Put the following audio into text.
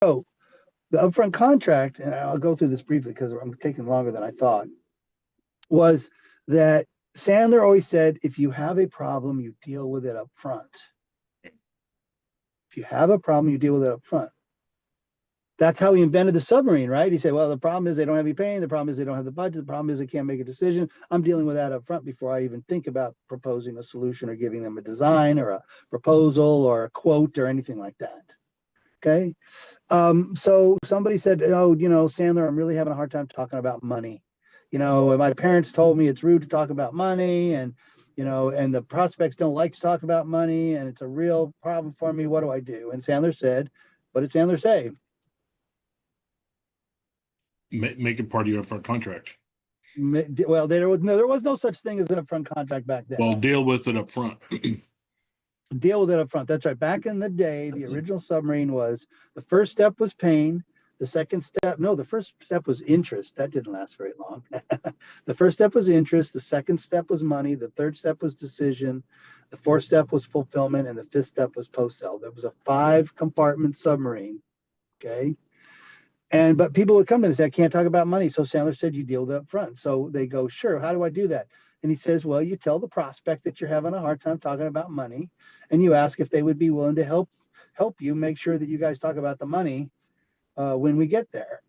So the upfront contract, and I'll go through this briefly because I'm taking longer than I thought, was that Sandler always said, if you have a problem, you deal with it up front. If you have a problem, you deal with it up front. That's how he invented the submarine, right? He said, well, the problem is they don't have any pain. The problem is they don't have the budget. The problem is they can't make a decision. I'm dealing with that up front before I even think about proposing a solution or giving them a design or a proposal or a quote or anything like that. Okay. So somebody said, oh, Sandler, I'm really having a hard time talking about money. My parents told me it's rude to talk about money, and and the prospects don't like to talk about money, and it's a real problem for me. What do I do? And Sandler said, what did Sandler say? Make it part of your upfront contract. Well, there was no such thing as an upfront contract back then. Well, deal with it up front. Deal with it up front. That's right. Back in the day, the original submarine was the first step was pain. The first step was interest. That didn't last very long. The first step was interest. The second step was money. The third step was decision. The fourth step was fulfillment. And the fifth step was post-sale. There was a 5-compartment submarine. Okay. But people would come to them and say, I can't talk about money. So Sandler said, you deal with it up front. So they go, sure. How do I do that? And he says, well, you tell the prospect that you're having a hard time talking about money, and you ask if they would be willing to help you make sure that you guys talk about the money when we get there.